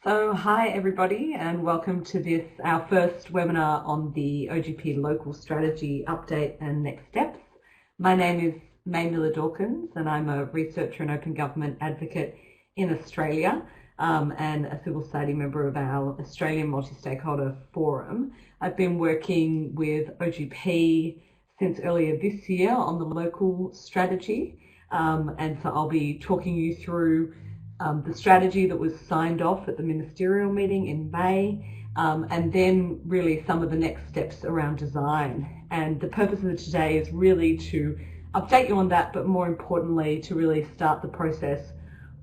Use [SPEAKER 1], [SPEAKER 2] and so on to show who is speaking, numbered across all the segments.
[SPEAKER 1] So hi everybody and welcome to this, our first webinar on the OGP Local Strategy Update and Next Steps. My name is May Miller-Dawkins and I'm a researcher and open government advocate in Australia and a civil society member of our Australian Multi-Stakeholder Forum. I've been working with OGP since earlier this year on the local strategy and so I'll be talking you through the strategy that was signed off at the ministerial meeting in May, and then really some of the next steps around design. And the purpose of today is really to update you on that, but more importantly, to really start the process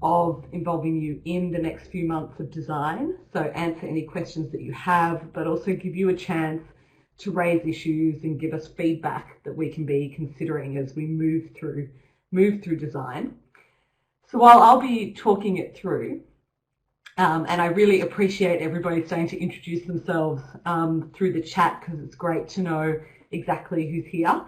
[SPEAKER 1] of involving you in the next few months of design. So answer any questions that you have, but also give you a chance to raise issues and give us feedback that we can be considering as we move through design. So while I'll be talking it through, and I really appreciate everybody starting to introduce themselves through the chat because it's great to know exactly who's here.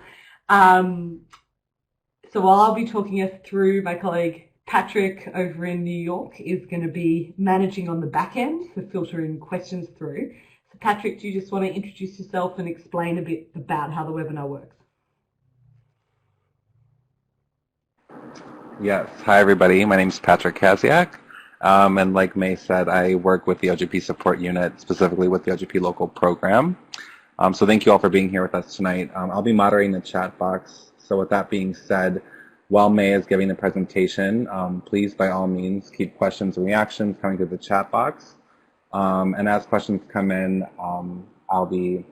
[SPEAKER 1] So while I'll be talking us through, my colleague Patrick over in New York is going to be managing on the back end for filtering questions through. So Patrick, do you just want to introduce yourself and explain a bit about how the webinar works?
[SPEAKER 2] Yes. Hi, everybody. My name is Patrick Kaziak. And like May said, I work with the OGP support unit, specifically with the OGP Local program. So thank you all for being here with us tonight. I'll be moderating the chat box. So with that being said, while May is giving the presentation, please, by all means, keep questions and reactions coming to the chat box. And as questions come in, I'll be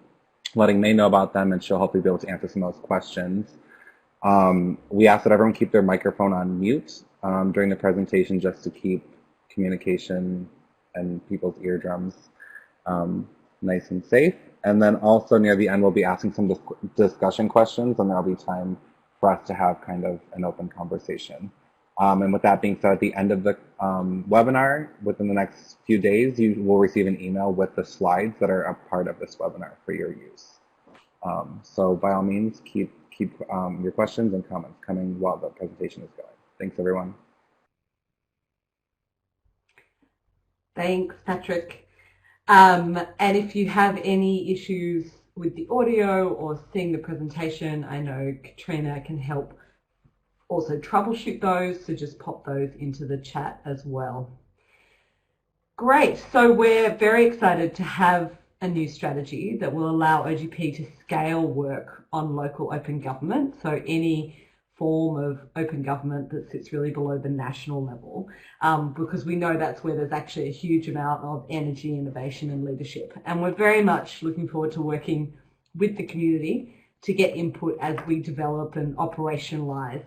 [SPEAKER 2] letting May know about them, and she'll hopefully be able to answer some of those questions. We ask that everyone keep their microphone on mute during the presentation just to keep communication and people's eardrums nice and safe. And then also near the end, we'll be asking some discussion questions, and there'll be time for us to have kind of an open conversation. And with that being said, at the end of the webinar, within the next few days, you will receive an email with the slides that are a part of this webinar for your use. So by all means, keep your questions and comments coming while the presentation is going. Thanks, everyone.
[SPEAKER 1] Thanks, Patrick. And if you have any issues with the audio or seeing the presentation, I know Katrina can help also troubleshoot those, so just pop those into the chat as well. Great, so we're very excited to have a new strategy that will allow OGP to scale work on local open government, so any form of open government that sits really below the national level, because we know that's where there's actually a huge amount of energy, innovation and leadership. And we're very much looking forward to working with the community to get input as we develop and operationalise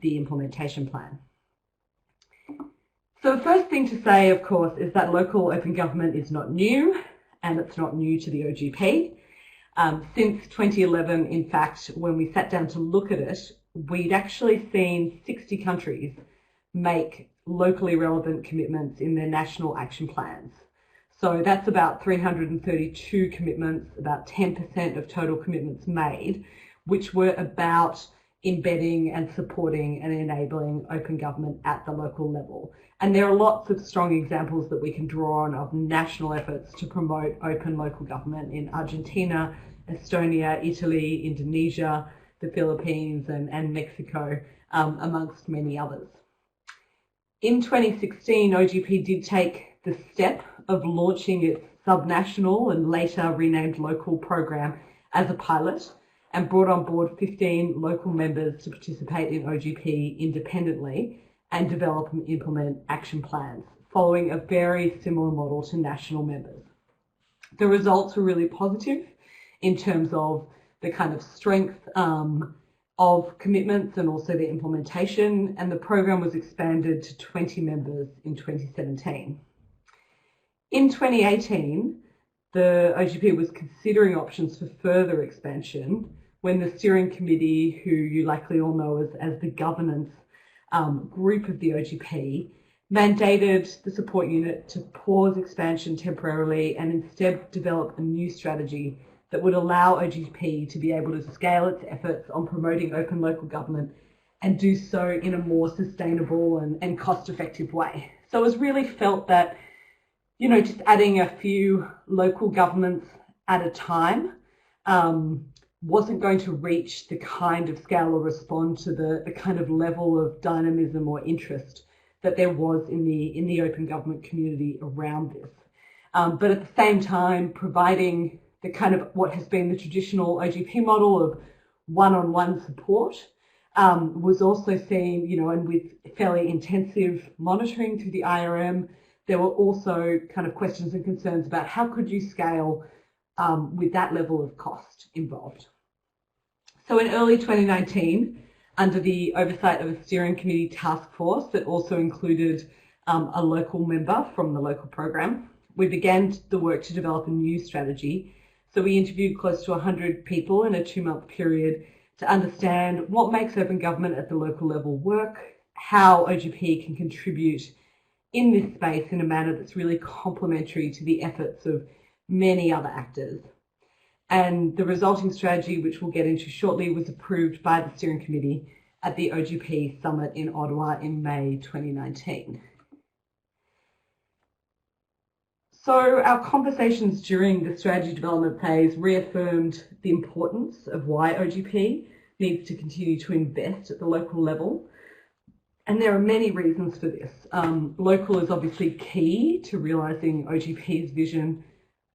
[SPEAKER 1] the implementation plan. So the first thing to say, of course, is that local open government is not new, and it's not new to the OGP. Since 2011, in fact, when we sat down to look at it, we'd actually seen 60 countries make locally relevant commitments in their national action plans. So that's about 332 commitments, about 10% of total commitments made, which were about embedding and supporting and enabling open government at the local level. And there are lots of strong examples that we can draw on of national efforts to promote open local government in Argentina, Estonia, Italy, Indonesia, the Philippines and Mexico, amongst many others. In 2016, OGP did take the step of launching its subnational and later renamed local program as a pilot, and brought on board 15 local members to participate in OGP independently and develop and implement action plans, following a very similar model to national members. The results were really positive in terms of the kind of strength of commitments and also the implementation, and the program was expanded to 20 members in 2017. In 2018, the OGP was considering options for further expansion when the steering committee, who you likely all know as the governance group of the OGP, mandated the support unit to pause expansion temporarily and instead develop a new strategy that would allow OGP to be able to scale its efforts on promoting open local government and do so in a more sustainable and cost-effective way. So it was really felt that just adding a few local governments at a time wasn't going to reach the kind of scale or respond to the kind of level of dynamism or interest that there was in the open government community around this. But at the same time, providing the kind of what has been the traditional OGP model of one-on-one support was also seen, and with fairly intensive monitoring through the IRM, there were also kind of questions and concerns about how could you scale with that level of cost involved. So in early 2019, under the oversight of a steering committee task force that also included a local member from the local program, we began the work to develop a new strategy. So we interviewed close to 100 people in a 2-month period to understand what makes open government at the local level work, how OGP can contribute in this space in a manner that's really complementary to the efforts of many other actors. And the resulting strategy, which we'll get into shortly, was approved by the steering committee at the OGP Summit in Ottawa in May 2019. So our conversations during the strategy development phase reaffirmed the importance of why OGP needs to continue to invest at the local level. And there are many reasons for this. Local is obviously key to realising OGP's vision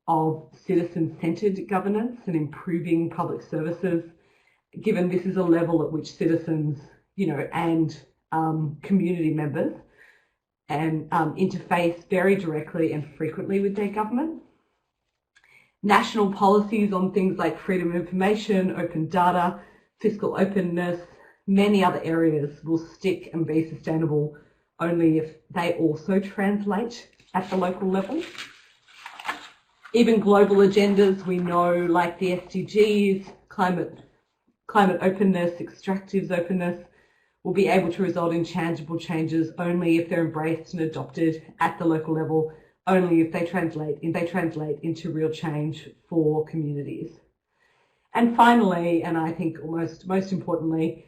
[SPEAKER 1] of citizen-centred governance and improving public services, given this is a level at which citizens, and community members and interface very directly and frequently with their government. National policies on things like freedom of information, open data, fiscal openness, many other areas will stick and be sustainable only if they also translate at the local level. Even global agendas we know, like the SDGs, climate openness, extractives openness, will be able to result in tangible changes only if they're embraced and adopted at the local level, only if they translate into real change for communities. And finally, and I think almost most importantly,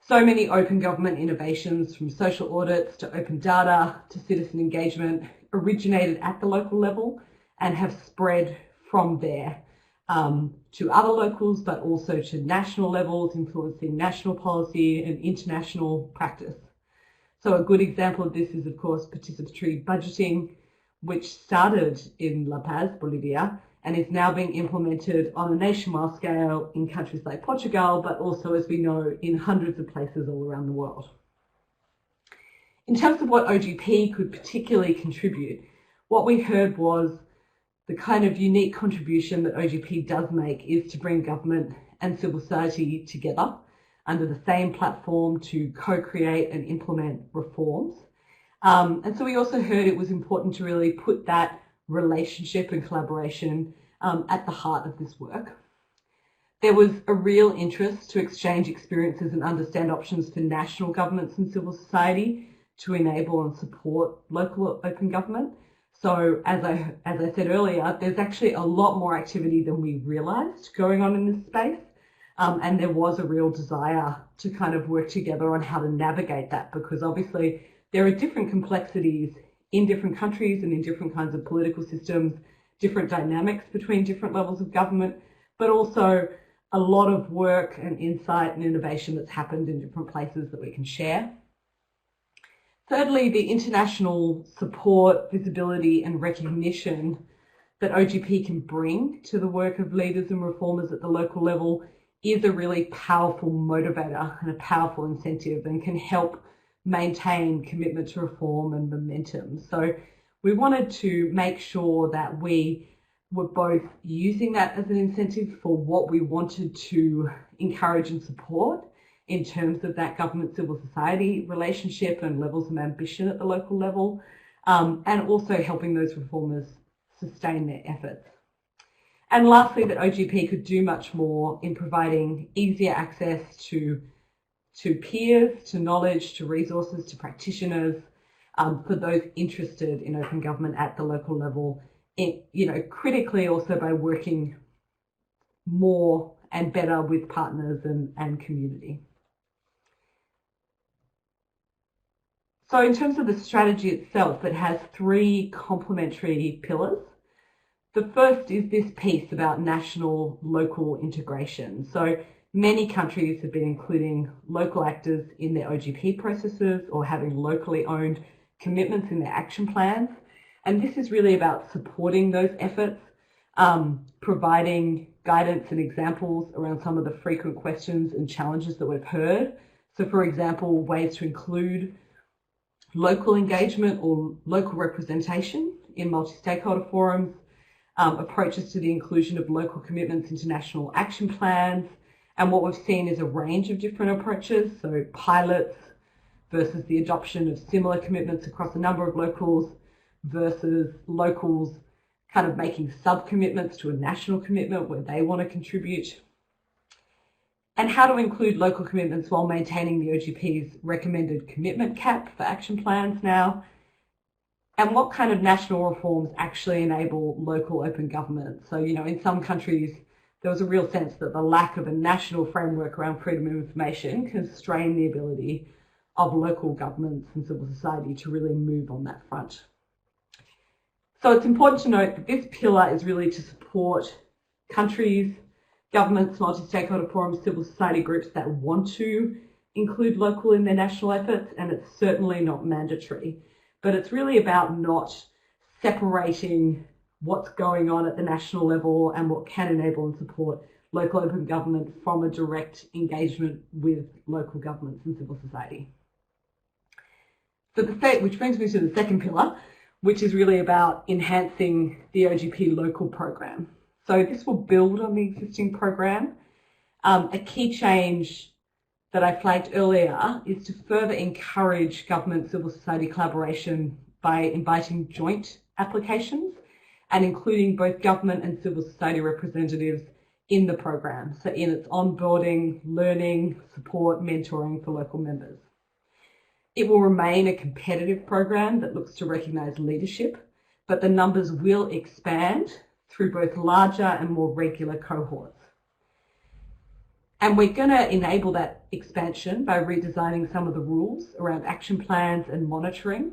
[SPEAKER 1] so many open government innovations, from social audits to open data to citizen engagement, originated at the local level and have spread from there to other locals, but also to national levels, influencing national policy and international practice. So a good example of this is, of course, participatory budgeting, which started in La Paz, Bolivia, and is now being implemented on a nationwide scale in countries like Portugal, but also, as we know, in hundreds of places all around the world. In terms of what OGP could particularly contribute, what we heard was the kind of unique contribution that OGP does make is to bring government and civil society together under the same platform to co-create and implement reforms. And so we also heard it was important to really put that relationship and collaboration at the heart of this work. There was a real interest to exchange experiences and understand options for national governments and civil society to enable and support local open government. So as I said earlier, there's actually a lot more activity than we realised going on in this space. And there was a real desire to kind of work together on how to navigate that, because obviously there are different complexities in different countries and in different kinds of political systems, different dynamics between different levels of government, but also a lot of work and insight and innovation that's happened in different places that we can share. Thirdly, the international support, visibility and recognition that OGP can bring to the work of leaders and reformers at the local level is a really powerful motivator and a powerful incentive, and can help maintain commitment to reform and momentum. So we wanted to make sure that we were both using that as an incentive for what we wanted to encourage and support in terms of that government-civil society relationship and levels of ambition at the local level, and also helping those reformers sustain their efforts. And lastly, that OGP could do much more in providing easier access to peers, to knowledge, to resources, to practitioners, for those interested in open government at the local level, critically also by working more and better with partners and community. So in terms of the strategy itself, it has three complementary pillars. The first is this piece about national-local integration. So many countries have been including local actors in their OGP processes or having locally owned commitments in their action plans. And this is really about supporting those efforts, providing guidance and examples around some of the frequent questions and challenges that we've heard. So for example, ways to include local engagement or local representation in multi-stakeholder forums, approaches to the inclusion of local commitments into national action plans. And what we've seen is a range of different approaches, so pilots versus the adoption of similar commitments across a number of locals versus locals kind of making sub-commitments to a national commitment where they want to contribute. And how to include local commitments while maintaining the OGP's recommended commitment cap for action plans now. And what kind of national reforms actually enable local open government. So, in some countries, there was a real sense that the lack of a national framework around freedom of information constrained the ability of local governments and civil society to really move on that front. So it's important to note that this pillar is really to support countries, governments, multi-stakeholder forums, civil society groups that want to include local in their national efforts, and it's certainly not mandatory. But it's really about not separating what's going on at the national level and what can enable and support local open government from a direct engagement with local governments and civil society. So which brings me to the second pillar, which is really about enhancing the OGP Local program. So this will build on the existing program. A key change that I flagged earlier is to further encourage government civil society collaboration by inviting joint applications and including both government and civil society representatives in the program. So in its onboarding, learning, support, mentoring for local members. It will remain a competitive program that looks to recognise leadership, but the numbers will expand through both larger and more regular cohorts. And we're going to enable that expansion by redesigning some of the rules around action plans and monitoring,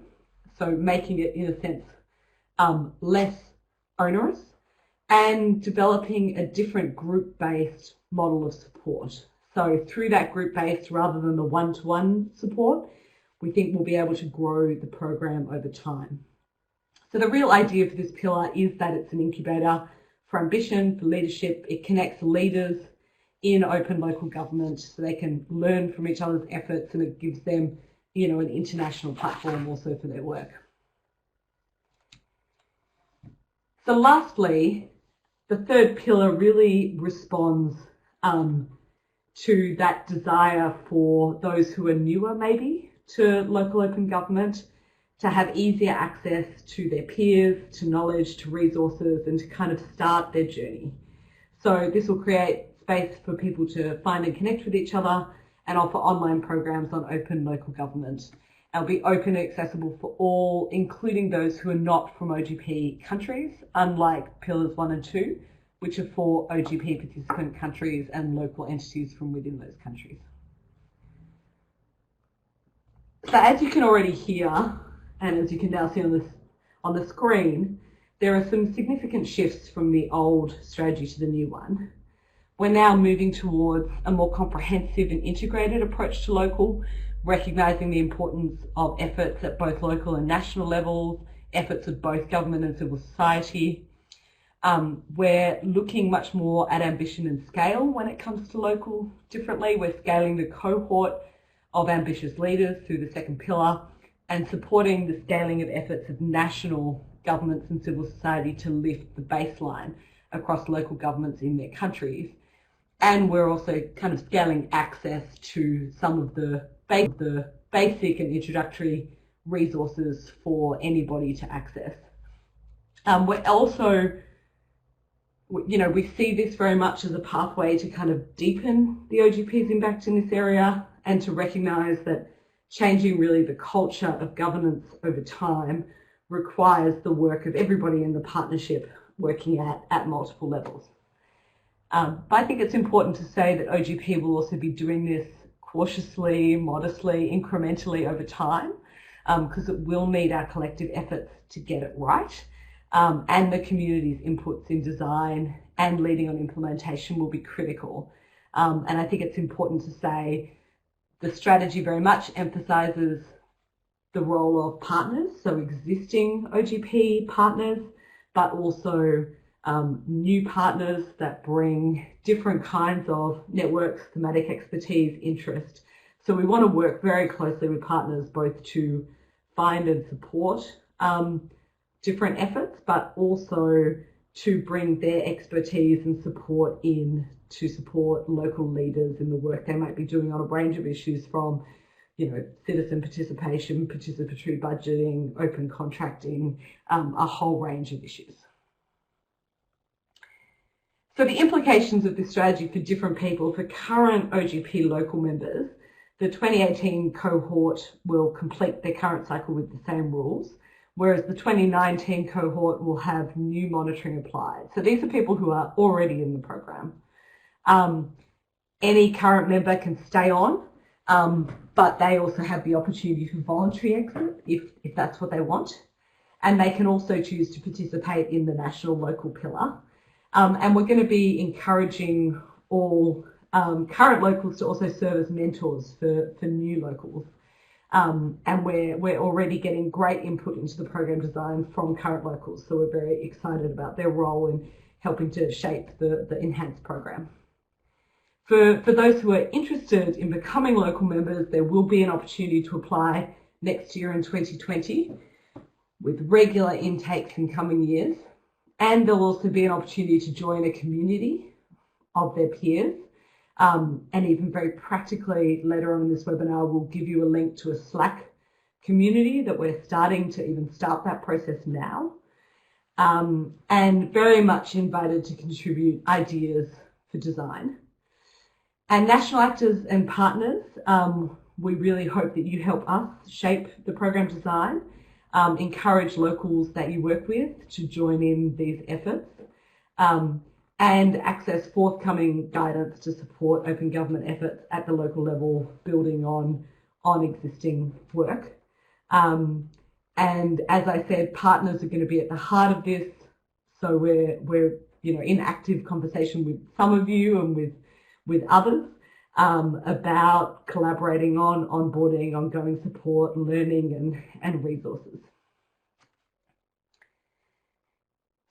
[SPEAKER 1] so making it, in a sense, less onerous, and developing a different group-based model of support. So through that group-based, rather than the one-to-one support, we think we'll be able to grow the program over time. So the real idea for this pillar is that it's an incubator for ambition, for leadership. It connects leaders in open local government so they can learn from each other's efforts, and it gives them, an international platform also for their work. So lastly, the third pillar really responds to that desire for those who are newer maybe to local open government to have easier access to their peers, to knowledge, to resources, and to kind of start their journey. So this will create space for people to find and connect with each other and offer online programs on open local government. It'll be open and accessible for all, including those who are not from OGP countries, unlike Pillars 1 and 2, which are for OGP participant countries and local entities from within those countries. So as you can already hear, and as you can now see on the screen, there are some significant shifts from the old strategy to the new one. We're now moving towards a more comprehensive and integrated approach to local, recognising the importance of efforts at both local and national levels, efforts of both government and civil society. We're looking much more at ambition and scale when it comes to local differently. We're scaling the cohort of ambitious leaders through the second pillar and supporting the scaling of efforts of national governments and civil society to lift the baseline across local governments in their countries. And we're also kind of scaling access to some of the basic and introductory resources for anybody to access. We're also, we see this very much as a pathway to kind of deepen the OGP's impact in this area and to recognise that changing really the culture of governance over time requires the work of everybody in the partnership working at multiple levels. But I think it's important to say that OGP will also be doing this cautiously, modestly, incrementally over time. because it will need our collective efforts to get it right. And the community's inputs in design and leading on implementation will be critical. And I think it's important to say the strategy very much emphasises the role of partners, so existing OGP partners, but also new partners that bring different kinds of networks, thematic expertise, interest. So we want to work very closely with partners both to find and support different efforts, but also to bring their expertise and support in to support local leaders in the work they might be doing on a range of issues from, citizen participation, participatory budgeting, open contracting, a whole range of issues. So the implications of this strategy for different people, for current OGP local members, the 2018 cohort will complete their current cycle with the same rules, whereas the 2019 cohort will have new monitoring applied. So these are people who are already in the program. Any current member can stay on, but they also have the opportunity for voluntary exit if that's what they want. And they can also choose to participate in the national local pillar. And we're going to be encouraging all current locals to also serve as mentors for new locals. And we're already getting great input into the program design from current locals. So we're very excited about their role in helping to shape the enhanced program. For those who are interested in becoming local members, there will be an opportunity to apply next year in 2020 with regular intakes in coming years. And there'll also be an opportunity to join a community of their peers. And even very practically later on in this webinar, we'll give you a link to a Slack community that we're starting to even start that process now. And very much invited to contribute ideas for design. And national actors and partners, we really hope that you help us shape the program design, encourage locals that you work with to join in these efforts, and access forthcoming guidance to support open government efforts at the local level, building on existing work. And as I said, partners are going to be at the heart of this. So we're in active conversation with some of you and with others about collaborating on onboarding, ongoing support, learning and resources.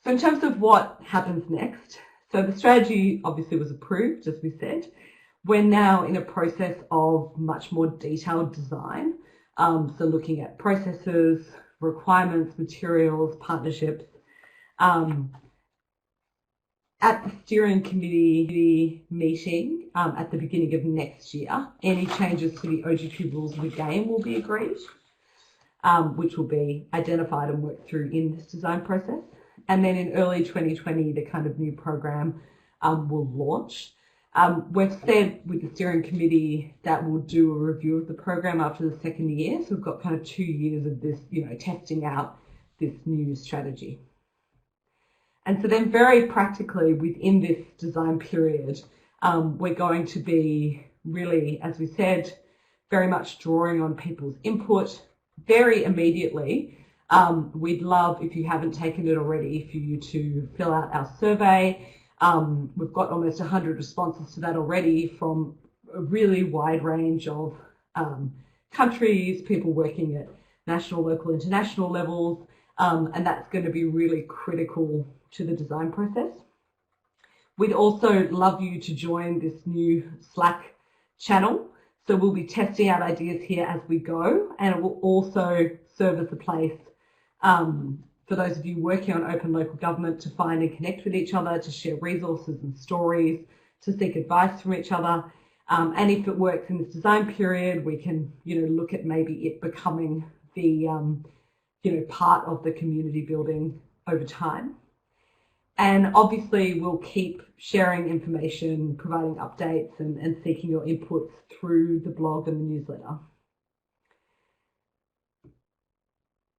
[SPEAKER 1] So in terms of what happens next, so the strategy obviously was approved, as we said. We're now in a process of much more detailed design. So looking at processes, requirements, materials, partnerships. At the steering committee meeting at the beginning of next year, any changes to the OGP rules of the game will be agreed, which will be identified and worked through in this design process. And then in early 2020, the kind of new program will launch. We've said with the steering committee that we'll do a review of the program after the second year. So we've got kind of 2 years of this, testing out this new strategy. And so then very practically within this design period, we're going to be really, as we said, very much drawing on people's input very immediately. We'd love, if you haven't taken it already, for you to fill out our survey. We've got almost 100 responses to that already from a really wide range of countries, people working at national, local, international levels, and that's going to be really critical to the design process. We'd also love you to join this new Slack channel. So we'll be testing out ideas here as we go, and it will also serve as a place for those of you working on open local government to find and connect with each other, to share resources and stories, to seek advice from each other. And if it works in this design period, we can, look at maybe it becoming the, part of the community building over time. And obviously we'll keep sharing information, providing updates and seeking your inputs through the blog and the newsletter.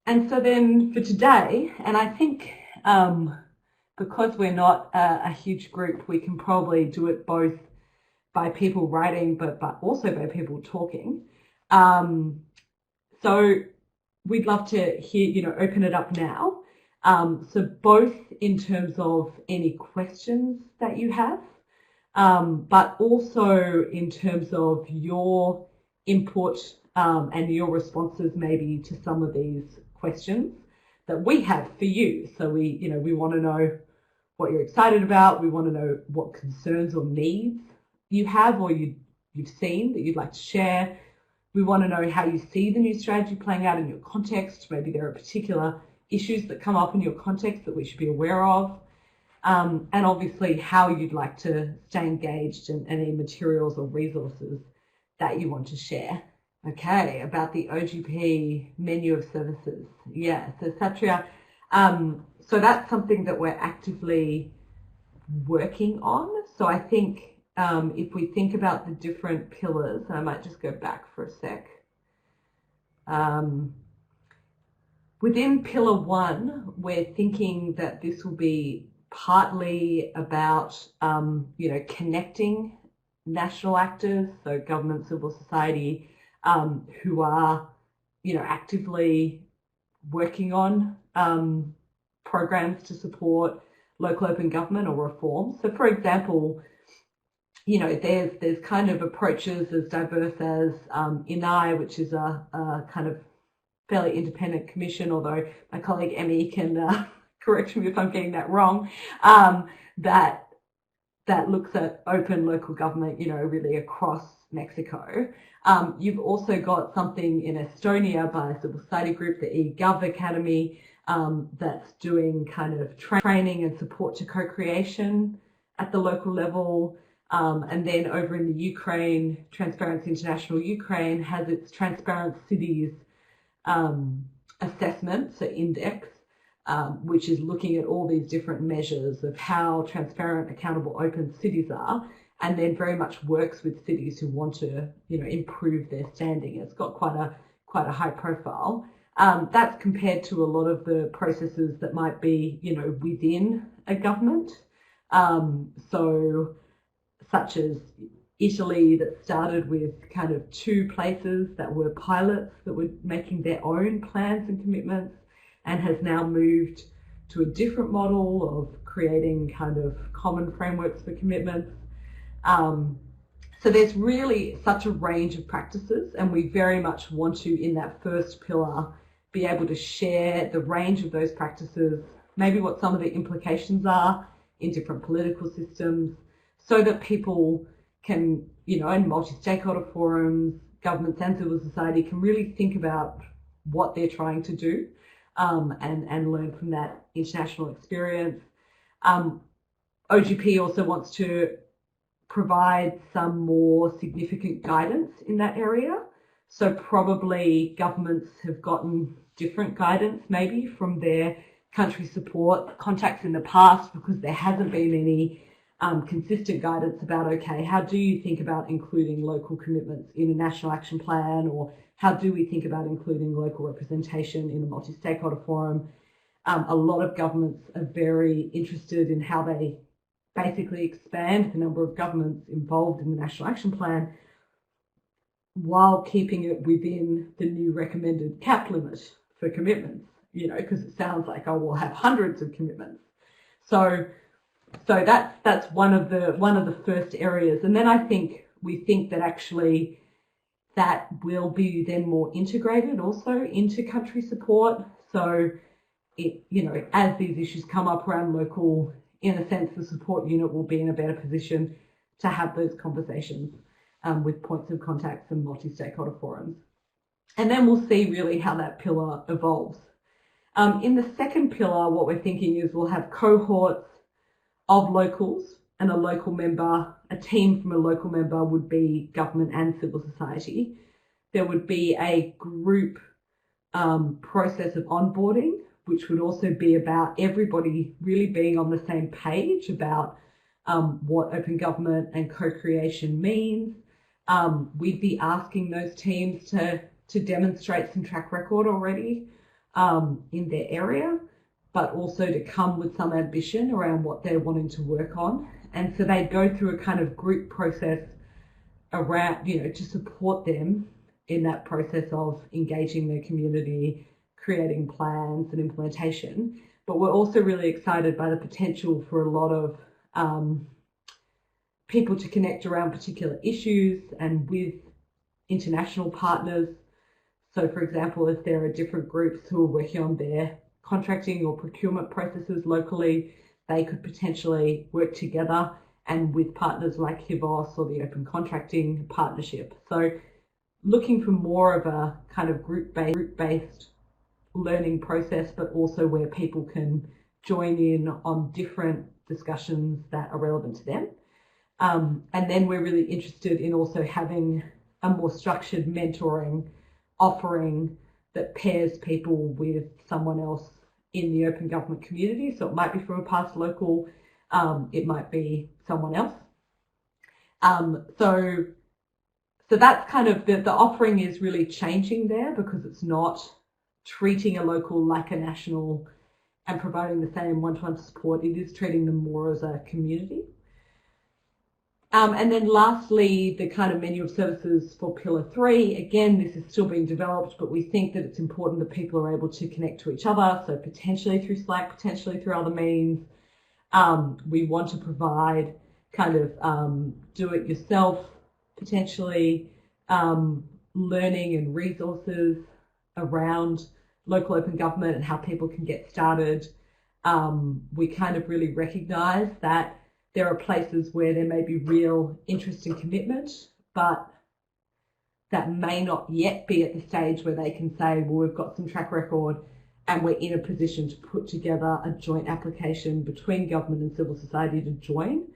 [SPEAKER 1] And so then for today, and I think because we're not a huge group, we can probably do it both by people writing, but also by people talking. So we'd love to hear, open it up now. So both in terms of any questions that you have, but also in terms of your input and your responses maybe to some of these questions that we have for you. So we want to know what you're excited about. We want to know what concerns or needs you have or you've seen that you'd like to share. We want to know how you see the new strategy playing out in your context. Maybe there are particular issues that come up in your context that we should be aware of. And obviously how you'd like to stay engaged and any materials or resources that you want to share. Okay, about the OGP menu of services. Yeah, so Satria, so that's something that we're actively working on. So I think if we think about the different pillars, I might just go back for a sec. Within pillar 1, we're thinking that this will be partly about, connecting national actors, so government, civil society, who are, actively working on programs to support local open government or reform. So, for example, there's kind of approaches as diverse as INAI, which is a kind of fairly independent commission, although my colleague Emmy can correct me if I'm getting that wrong, that looks at open local government, really across Mexico. You've also got something in Estonia by a civil society group, the eGov Academy, that's doing kind of training and support to co-creation at the local level. And then over in the Ukraine, Transparency International Ukraine has its Transparent Cities assessment, so index, which is looking at all these different measures of how transparent, accountable, open cities are, and then very much works with cities who want to, improve their standing. It's got quite a high profile. That's compared to a lot of the processes that might be, within a government. So such as Italy, that started with kind of 2 places that were pilots that were making their own plans and commitments, and has now moved to a different model of creating kind of common frameworks for commitments. So there's really such a range of practices, and we very much want to, in that first pillar, be able to share the range of those practices, maybe what some of the implications are in different political systems, so that people can, in multi-stakeholder forums, governments and civil society can really think about what they're trying to do and learn from that international experience. OGP also wants to provide some more significant guidance in that area. So probably governments have gotten different guidance maybe from their country support contacts in the past, because there hasn't been any consistent guidance about, okay, how do you think about including local commitments in a national action plan, or how do we think about including local representation in a multi-stakeholder forum? A lot of governments are very interested in how they basically expand the number of governments involved in the national action plan while keeping it within the new recommended cap limit for commitments, because it sounds like, oh, we'll have hundreds of commitments. So that's one of the first areas. And then we think that actually that will be then more integrated also into country support. So as these issues come up around local, in a sense, the support unit will be in a better position to have those conversations with points of contacts and multi-stakeholder forums. And then we'll see really how that pillar evolves. In the second pillar, what we're thinking is we'll have cohorts of locals, and a local member, a team from a local member would be government and civil society. There would be a group process of onboarding, which would also be about everybody really being on the same page about what open government and co-creation means. We'd be asking those teams to demonstrate some track record already in their area, but also to come with some ambition around what they're wanting to work on. And so they go through a kind of group process around, to support them in that process of engaging their community creating plans and implementation. But we're also really excited by the potential for a lot of people to connect around particular issues and with international partners. So for example, if there are different groups who are working on their contracting or procurement processes locally, they could potentially work together and with partners like HIVOS or the Open Contracting Partnership. So looking for more of a kind of group-based learning process, but also where people can join in on different discussions that are relevant to them. And then we're really interested in also having a more structured mentoring offering that pairs people with someone else in the open government community. So it might be from a past local, it might be someone else. So that's kind of the offering is really changing there, because it's not treating a local like a national and providing the same one-to-one support. It is treating them more as a community. And then lastly, the kind of menu of services for Pillar 3. Again, this is still being developed, but we think that it's important that people are able to connect to each other, so potentially through Slack, potentially through other means. We want to provide kind of do-it-yourself, potentially learning and resources around local open government and how people can get started. We kind of really recognise that there are places where there may be real interest and commitment, but that may not yet be at the stage where they can say, well, we've got some track record and we're in a position to put together a joint application between government and civil society to join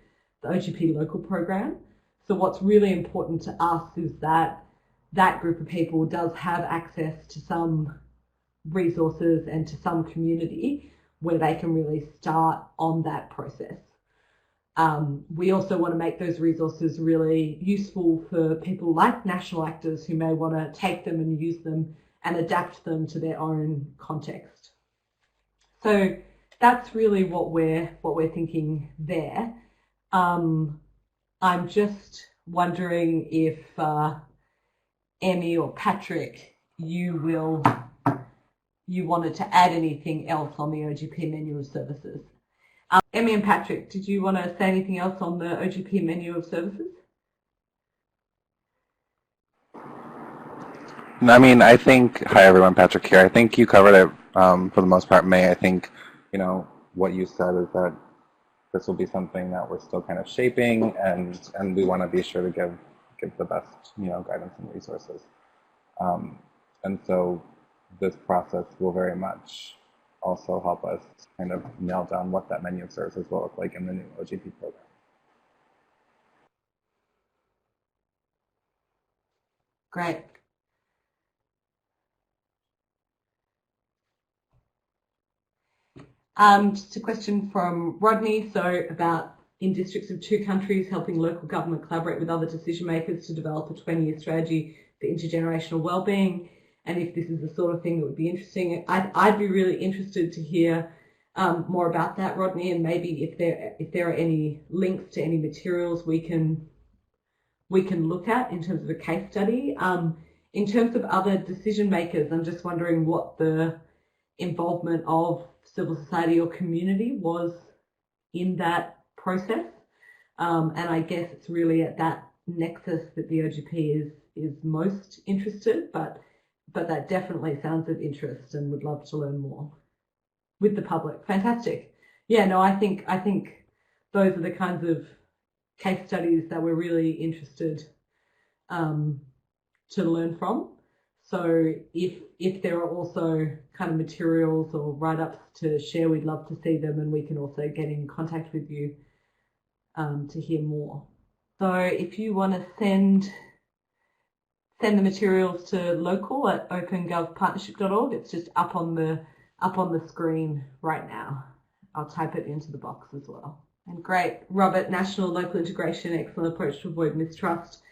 [SPEAKER 1] the OGP Local program. So what's really important to us is that that group of people does have access to some resources and to some community where they can really start on that process. We also want to make those resources really useful for people like national actors who may want to take them and use them and adapt them to their own context. So that's really what we're thinking there. I'm just wondering if Emmy or Patrick, you wanted to add anything else on the OGP menu of services. Emmy and Patrick, did you want to say anything else on the OGP menu of services?
[SPEAKER 2] I mean, I think, hi everyone, Patrick here. I think you covered it for the most part, May. I think, what you said is that this will be something that we're still kind of shaping, and we want to be sure to give the best, guidance and resources. And so this process will very much also help us kind of nail down what that menu of services will look like in the new OGP program.
[SPEAKER 1] Great. Just a question from Rodney. So about in districts of 2 countries, helping local government collaborate with other decision makers to develop a 20-year strategy for intergenerational wellbeing. And if this is the sort of thing that would be interesting, I'd be really interested to hear more about that, Rodney, and maybe if there are any links to any materials we can look at in terms of a case study. In terms of other decision makers, I'm just wondering what the involvement of civil society or community was in that process. And I guess it's really at that nexus that the OGP is most interested, but that definitely sounds of interest and would love to learn more with the public. Fantastic. Yeah, no, I think those are the kinds of case studies that we're really interested to learn from. So if there are also kind of materials or write-ups to share, we'd love to see them, and we can also get in contact with you to hear more. So if you want to send the materials to local at opengovpartnership.org. It's just up on the screen right now. I'll type it into the box as well. And great, Robert, national local integration, excellent approach to avoid mistrust.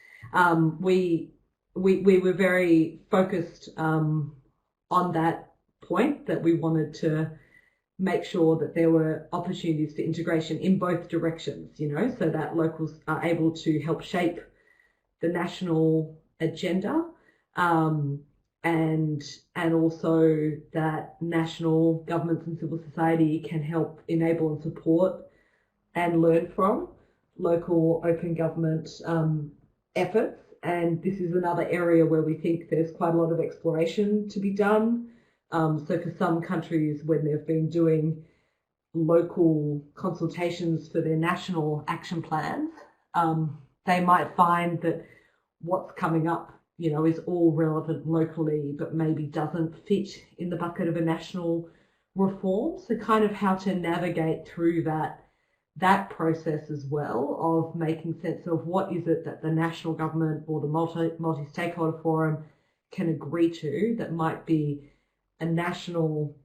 [SPEAKER 1] We were very focused on that point, that we wanted to make sure that there were opportunities for integration in both directions, so that locals are able to help shape the national agenda, and also that national governments and civil society can help enable and support and learn from local open government efforts. And this is another area where we think there's quite a lot of exploration to be done. So for some countries, when they've been doing local consultations for their national action plans, they might find that what's coming up, is all relevant locally, but maybe doesn't fit in the bucket of a national reform. So kind of how to navigate through that process as well of making sense of what is it that the national government or the multi-stakeholder forum can agree to that might be a national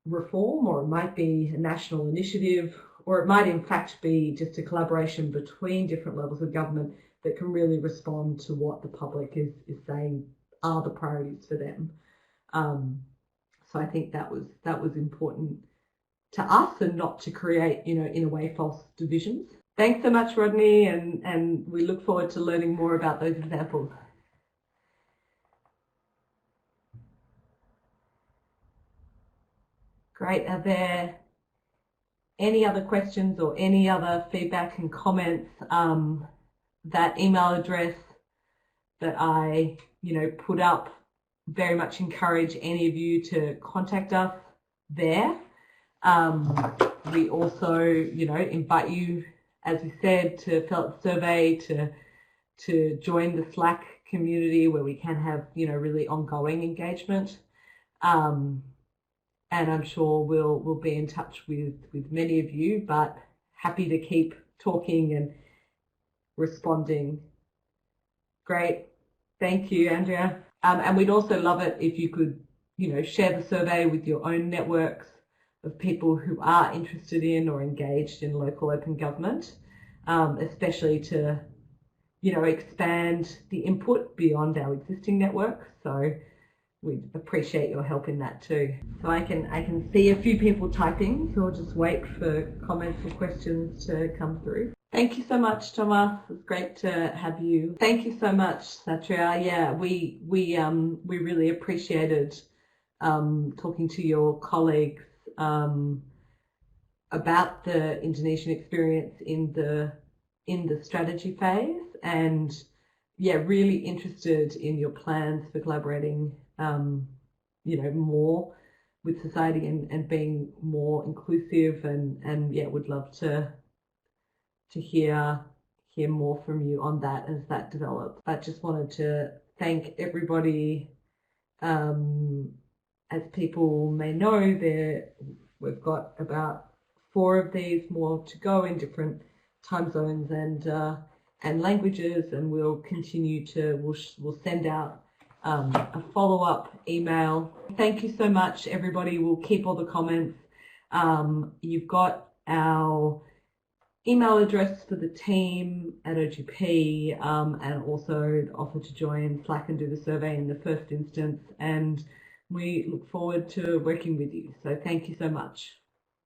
[SPEAKER 1] reform, or it might be a national initiative, or it might in fact be just a collaboration between different levels of government that can really respond to what the public is saying are the priorities for them. So I think that was important to us, and not to create, in a way, false divisions. Thanks so much, Rodney, and we look forward to learning more about those examples. Great. Are there any other questions or any other feedback and comments? That email address that I, put up, very much encourage any of you to contact us there. We also, invite you, as we said, to fill out the survey, to join the Slack community where we can have, really ongoing engagement. And I'm sure we'll be in touch with many of you, but happy to keep talking and responding. Great. Thank you, Andrea. And we'd also love it if you could, share the survey with your own networks of people who are interested in or engaged in local open government, especially to, expand the input beyond our existing networks. So we'd appreciate your help in that too. So I can see a few people typing, so I'll just wait for comments or questions to come through. Thank you so much, Thomas. It's great to have you. Thank you so much, Satria. Yeah, we really appreciated talking to your colleagues about the Indonesian experience in the strategy phase, and yeah, really interested in your plans for collaborating, more with society and being more inclusive, and yeah, would love to hear more from you on that as that develops. I just wanted to thank everybody. As people may know, we've got about 4 of these more to go in different time zones and languages, and we'll continue to, we'll send out a follow-up email. Thank you so much, everybody. We'll keep all the comments. You've got our email address for the team at OGP, and also the offer to join Slack and do the survey in the first instance. And we look forward to working with you. So thank you so much.